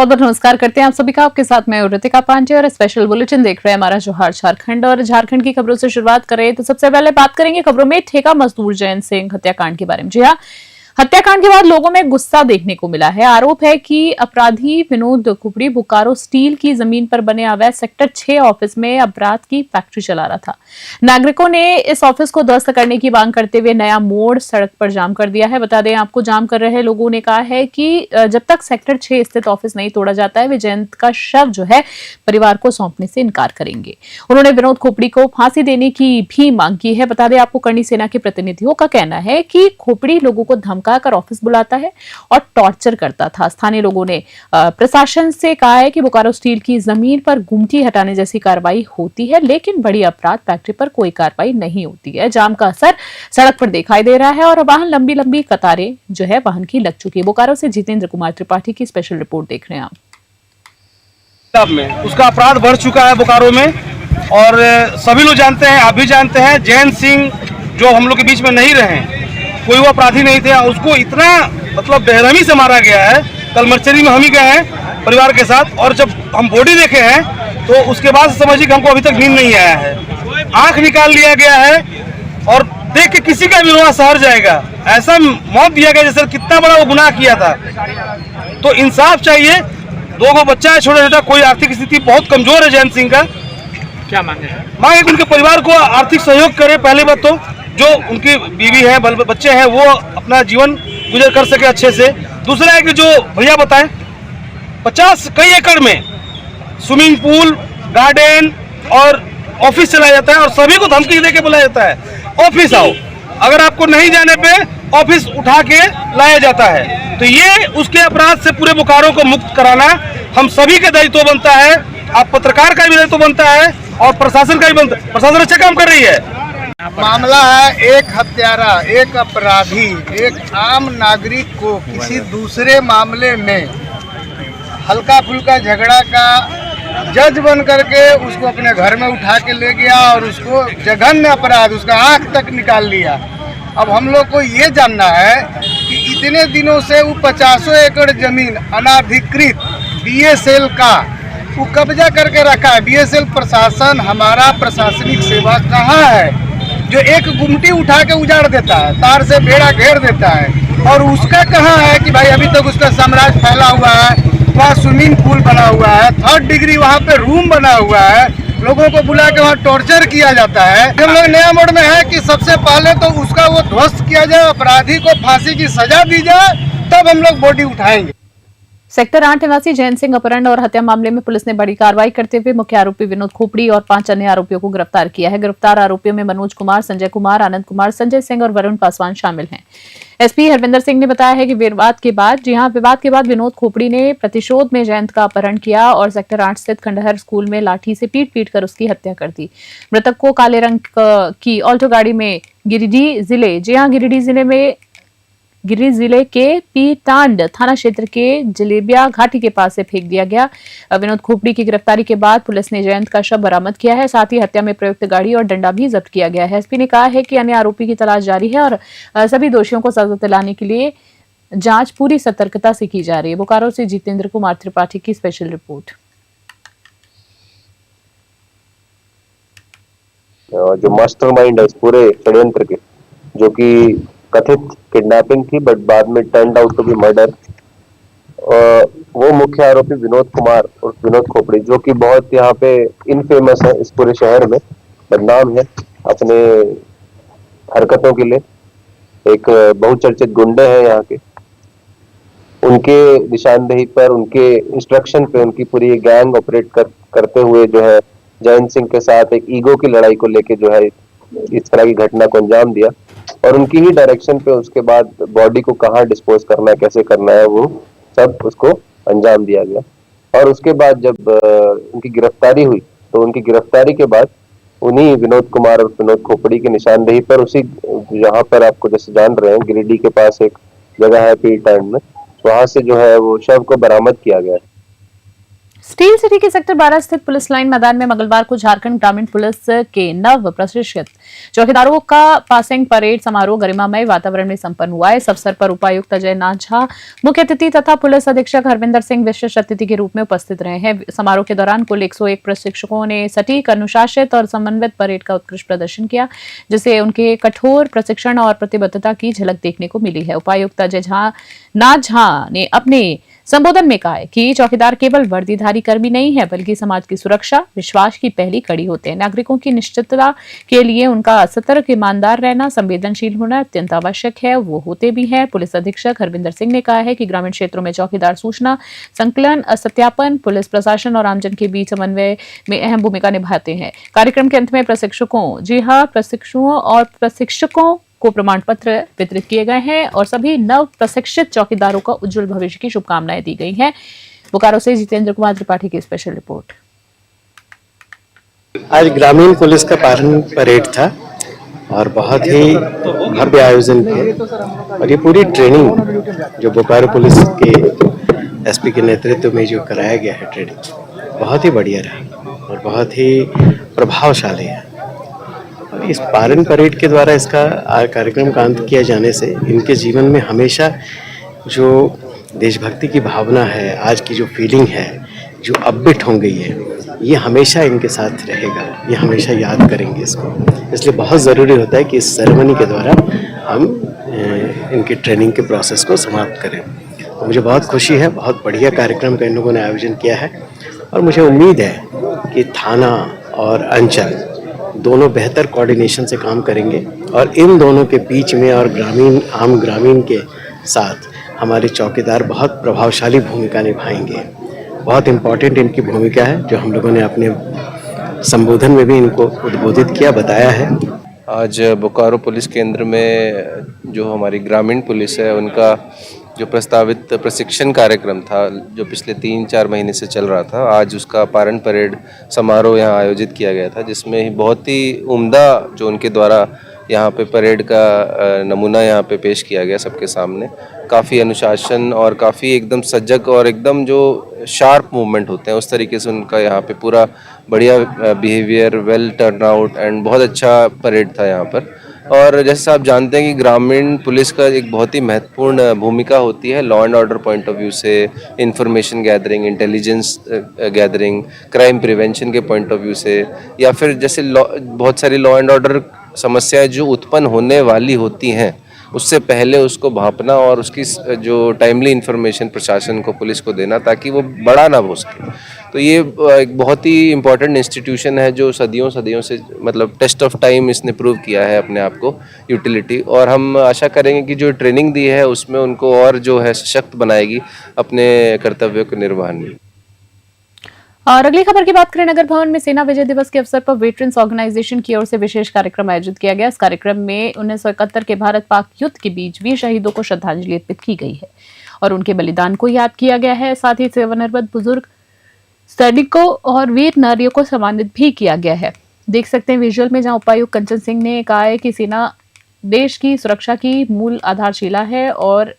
बहुत बहुत नमस्कार करते हैं आप सभी का। आपके साथ मैं ऋतिका पांडे और स्पेशल बुलेटिन देख रहे हैं हमारा जोहार झारखंड। और झारखंड की खबरों से शुरुआत करें तो सबसे पहले बात करेंगे खबरों में ठेका मजदूर जयंत सिंह हत्याकांड के बारे में। जी हाँ, हत्याकांड के बाद लोगों में गुस्सा देखने को मिला है। आरोप है कि अपराधी विनोद कुपड़ी बोकारो स्टील की जमीन पर बने अवैध सेक्टर 6 ऑफिस में अपराध की फैक्ट्री चला रहा था। नागरिकों ने इस ऑफिस को ध्वस्त करने की मांग करते हुए नया मोड़ सड़क पर जाम कर दिया है। बता दें आपको, जाम कर रहे लोगों ने कहा है कि जब तक सेक्टर 6 स्थित ऑफिस नहीं तोड़ा जाता है वे जयंत का शव जो है परिवार को सौंपने से इनकार करेंगे। उन्होंने विनोद खोपड़ी को फांसी देने की भी मांग की है। बता दें आपको, करणी सेना के प्रतिनिधियों का कहना है कि खोपड़ी लोगों को धमकाकर ऑफिस बुलाता है और टॉर्चर करता था। स्थानीय लोगों ने प्रशासन से कहा है कि बोकारो स्टील की जमीन पर गुमटी हटाने जैसी कार्रवाई होती है, लेकिन बड़ी अपराध फैक्ट्री पर कोई कार्रवाई नहीं होती है। जाम का असर सड़क पर दिखाई दे रहा है और वाहन लंबी लंबी कतारें जो है वाहन की लग चुकी है। बोकारो से जितेंद्र कुमार त्रिपाठी की स्पेशल रिपोर्ट देख रहे हैं आप। में उसका अपराध बढ़ चुका है बोकारो में, और सभी लोग जानते हैं, आप भी जानते हैं, जयंत सिंह जो हम लोग के बीच में नहीं रहे, कोई वो अपराधी नहीं थे, उसको इतना मतलब बेरहमी से मारा गया है। कल मर्चरी में हम ही गए हैं परिवार के साथ, और जब हम बॉडी देखे हैं तो उसके बाद समझिए कि हमको अभी तक नींद नहीं आया है। आंख निकाल लिया गया है और देख के किसी का भी रोना सहर जाएगा। ऐसा मौत दिया गया जैसे कितना बड़ा वो गुनाह किया था। तो इंसाफ चाहिए। 2 बच्चा है छोटा छोटा, कोई आर्थिक स्थिति बहुत कमजोर है जयंत सिंह का। क्या मांगे? मांगे कि उनके परिवार को आर्थिक सहयोग करे। पहले बात तो जो उनकी बीवी है, बच्चे हैं, वो अपना जीवन गुजर कर सके अच्छे से। दूसरा है कि जो भैया बताएं, 50 कई एकड़ में स्विमिंग पूल, गार्डन और ऑफिस चलाया जाता है और सभी को धमकी दे के बुलाया जाता है ऑफिस आओ। अगर आपको नहीं जाने पे ऑफिस उठा के लाया जाता है। तो ये उसके अपराध से पूरे बोकारो को मुक्त कराना हम सभी का दायित्व बनता है। आप पत्रकार का भी दायित्व बनता है और प्रशासन का भी बनता है। प्रशासन अच्छा काम कर रही है। मामला है एक हत्यारा, एक अपराधी, एक आम नागरिक को किसी दूसरे मामले में हल्का फुल्का झगड़ा का जज बन करके उसको अपने घर में उठा के ले गया और उसको जघन्य अपराध, उसका आंख तक निकाल लिया। अब हम लोग को ये जानना है कि इतने दिनों से वो 50 एकड़ जमीन अनाधिकृत बीएसएल का वो कब्जा करके रखा है। बीएसएल प्रशासन, हमारा प्रशासनिक सेवा कहाँ है जो एक गुमटी उठा के उजाड़ देता है, तार से बेड़ा घेर देता है, और उसका कहाँ है कि भाई अभी तक उसका साम्राज्य फैला हुआ है। वहाँ स्विमिंग पूल बना हुआ है, 3rd डिग्री वहाँ पे रूम बना हुआ है, लोगों को बुला के वहाँ टॉर्चर किया जाता है। हम लोग नया मोड़ में है कि सबसे पहले तो उसका वो ध्वस्त किया जाए, अपराधी को फांसी की सजा दी जाए, तब हम लोग बॉडी उठाएंगे। सेक्टर 8 निवासी जयंत सिंह अपहरण और हत्या मामले में पुलिस ने बड़ी कार्रवाई करते हुए मुख्य आरोपी विनोद खोपड़ी और 5 अन्य आरोपियों को गिरफ्तार किया है। गिरफ्तार आरोपियों में मनोज कुमार, संजय कुमार, आनंद कुमार, संजय सिंह और वरुण पासवान शामिल हैं। एसपी हरविंदर सिंह ने बताया है कि विवाद के बाद विनोद खोपड़ी ने प्रतिशोध में जयंत का अपहरण किया और सेक्टर 8 स्थित खंडहर स्कूल में लाठी से पीट कर उसकी हत्या कर दी। मृतक को काले रंग की ऑल्टो गाड़ी में गिरिडीह जिले के पीटांड थाना क्षेत्र के जलेबिया घाटी के पास से फेंक दिया गया। विनोद खोपड़ी की गिरफ्तारी के बाद पुलिस ने जयंत का शव बरामद किया है। साथ ही हत्या में प्रयुक्त गाड़ी और डंडा भी जब्त किया गया है। एसपी ने कहा है कि अन्य आरोपी की तलाश जारी है और सभी दोषियों को सजा दिलाने के लिए जांच पूरी सतर्कता से की जा रही है। बोकारो से जितेंद्र कुमार त्रिपाठी की स्पेशल रिपोर्ट। जो मास्टरमाइंड है इस पूरे षड्यंत्र के, जो कि कथित किडनैपिंग थी बट बाद में turned out to be murder, वो मुख्य आरोपी विनोद कुमार और विनोद खोपड़ी, जो कि बहुत यहाँ पे इनफेमस है, इस पूरे शहर में बदनाम है अपने हरकतों के लिए, एक बहुचर्चित गुंडे हैं यहाँ के। उनके निशानदेही पर, उनके इंस्ट्रक्शन पे उनकी पूरी गैंग ऑपरेट करते हुए जो है जयंत सिंह के साथ एक ईगो की लड़ाई को लेके जो है इस तरह की घटना को अंजाम दिया, और उनकी ही डायरेक्शन पे उसके बाद बॉडी को कहाँ डिस्पोज करना है, कैसे करना है, वो सब उसको अंजाम दिया गया। और उसके बाद जब उनकी गिरफ्तारी हुई तो उनकी गिरफ्तारी के बाद उन्हीं विनोद कुमार और विनोद खोपड़ी की निशानदेही पर, उसी जहाँ पर आपको जैसे जान रहे हैं गिरिडीह के पास एक जगह है पीटांड में, वहां से जो है वो शव को बरामद किया गया है। स्टील सिटी के सेक्टर 12 स्थित पुलिस लाइन मैदान में मंगलवार को झारखंड ग्रामीण पुलिस के नव प्रशिक्षित चौकीदारों का पासिंग परेड समारोह गरिमामय वातावरण में संपन्न हुआ। इस अवसर पर उपायुक्त अजय नाथ झा मुख्य अतिथि तथा पुलिस अधीक्षक हरविंदर सिंह विशिष्ट अतिथि के रूप में उपस्थित रहे हैं। समारोह के दौरान कुल 101 प्रशिक्षकों ने सटीक, अनुशासित और समन्वित परेड का उत्कृष्ट प्रदर्शन किया, जिसे उनके कठोर प्रशिक्षण और प्रतिबद्धता की झलक देखने को मिली है। उपायुक्त अजय नाथ झा ने अपने संबोधन में कहा है कि चौकीदार केवल वर्दीधारी कर्मी नहीं है, बल्कि समाज की सुरक्षा, विश्वास की पहली कड़ी होते हैं। नागरिकों की निश्चितता के लिए उनका सतर्क, ईमानदार रहना, संवेदनशील होना अत्यंत आवश्यक है। वो होते भी हैं। पुलिस अधीक्षक हरविंदर सिंह ने कहा है कि ग्रामीण क्षेत्रों में चौकीदार सूचना संकलन, सत्यापन, पुलिस प्रशासन और आमजन के बीच समन्वय में अहम भूमिका निभाते हैं। कार्यक्रम के अंत में प्रशिक्षकों को प्रमाण पत्र वितरित किए गए हैं और सभी नव प्रशिक्षित चौकीदारों का उज्जवल भविष्य की शुभकामनाएं दी गई हैं। बोकारो से जितेंद्र कुमार त्रिपाठी की स्पेशल रिपोर्ट। आज ग्रामीण पुलिस का पारण परेड था और बहुत ही भव्य आयोजन थे और ये पूरी ट्रेनिंग जो बोकारो पुलिस के एसपी के नेतृत्व में जो कराया गया है, ट्रेनिंग बहुत ही बढ़िया रहा और बहुत ही प्रभावशाली है। इस पारण परेड के द्वारा इसका कार्यक्रम का अंत किया जाने से इनके जीवन में हमेशा जो देशभक्ति की भावना है, आज की जो फीलिंग है, जो अपबिट हो गई है, ये हमेशा इनके साथ रहेगा। ये हमेशा याद करेंगे इसको। इसलिए बहुत ज़रूरी होता है कि इस सेरेमनी के द्वारा हम इनकी ट्रेनिंग के प्रोसेस को समाप्त करें। तो मुझे बहुत खुशी है, बहुत बढ़िया कार्यक्रम का इन लोगों ने आयोजन किया है और मुझे उम्मीद है कि थाना और अंचल दोनों बेहतर कोऑर्डिनेशन से काम करेंगे और इन दोनों के बीच में और आम ग्रामीण के साथ हमारे चौकीदार बहुत प्रभावशाली भूमिका निभाएंगे। बहुत इम्पोर्टेंट इनकी भूमिका है, जो हम लोगों ने अपने संबोधन में भी इनको उद्बोधित किया, बताया है। आज बोकारो पुलिस केंद्र में जो हमारी ग्रामीण पुलिस है, उनका जो प्रस्तावित प्रशिक्षण कार्यक्रम था, जो पिछले 3-4 महीने से चल रहा था, आज उसका पारण परेड समारोह यहाँ आयोजित किया गया था, जिसमें बहुत ही उम्दा जो उनके द्वारा यहाँ पे परेड का नमूना यहाँ पे पेश किया गया सबके सामने। काफ़ी अनुशासन और काफ़ी एकदम सजग और एकदम जो शार्प मूवमेंट होते हैं, उस तरीके से उनका यहाँ पे पूरा बढ़िया behaviour, well turn out and बहुत अच्छा परेड था यहाँ पर। और जैसे आप जानते हैं कि ग्रामीण पुलिस का एक बहुत ही महत्वपूर्ण भूमिका होती है law and order point of view से, information gathering, intelligence gathering, crime prevention के पॉइंट ऑफ व्यू से, या फिर जैसे बहुत सारी लॉ एंड ऑर्डर समस्याएं जो उत्पन्न होने वाली होती हैं, उससे पहले उसको भांपना और उसकी जो टाइमली इन्फॉर्मेशन प्रशासन को, पुलिस को देना, ताकि वो बड़ा ना हो सके। तो ये एक बहुत ही इम्पॉर्टेंट इंस्टीट्यूशन है जो सदियों से मतलब टेस्ट ऑफ टाइम इसने प्रूव किया है अपने आप को यूटिलिटी, और हम आशा करेंगे कि जो ट्रेनिंग दी है उसमें उनको और जो है सशक्त बनाएगी अपने कर्तव्यों के निर्वहन में। और अगली खबर की बात करें, नगर भवन में सेना विजय दिवस के अवसर पर वेटरन्स ऑर्गेनाइजेशन की ओर से विशेष कार्यक्रम आयोजित किया गया। इस कार्यक्रम में 1971 के भारत पाक युद्ध के बीच वीर शहीदों को श्रद्धांजलि अर्पित की गई है और उनके बलिदान को याद किया गया है। साथ ही सेवानिवृत्त बुजुर्ग सैनिकों और वीर नारियों को सम्मानित भी किया गया है। देख सकते हैं विजुअल में, जहां उपायुक्त कंचन सिंह ने कहा है कि सेना देश की सुरक्षा की मूल आधारशिला है और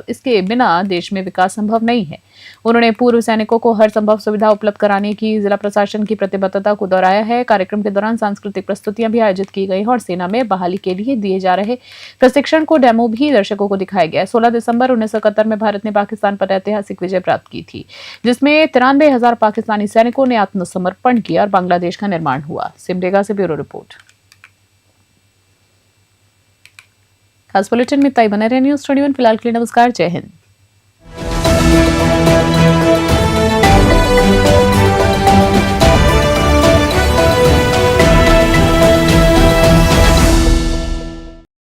इसके बिना देश में विकास संभव नहीं है। उन्होंने पूर्व सैनिकों को हर संभव सुविधा उपलब्ध कराने की जिला प्रशासन की प्रतिबद्धता को दोहराया है। कार्यक्रम के दौरान सांस्कृतिक प्रस्तुतियां भी आयोजित की गई और सेना में बहाली के लिए दिए जा रहे प्रशिक्षण को डेमो भी दर्शकों को दिखाया गया। 16 दिसंबर 1971 में भारत ने पाकिस्तान पर ऐतिहासिक विजय प्राप्त की थी, जिसमें 93,000 पाकिस्तानी सैनिकों ने आत्मसमर्पण किया और बांग्लादेश का निर्माण हुआ। सिमडेगा से ब्यूरो रिपोर्ट। खास बुलेटिन में तय बने रहे न्यूज़ 21। फिलहाल के लिए नमस्कार, जय हिंद।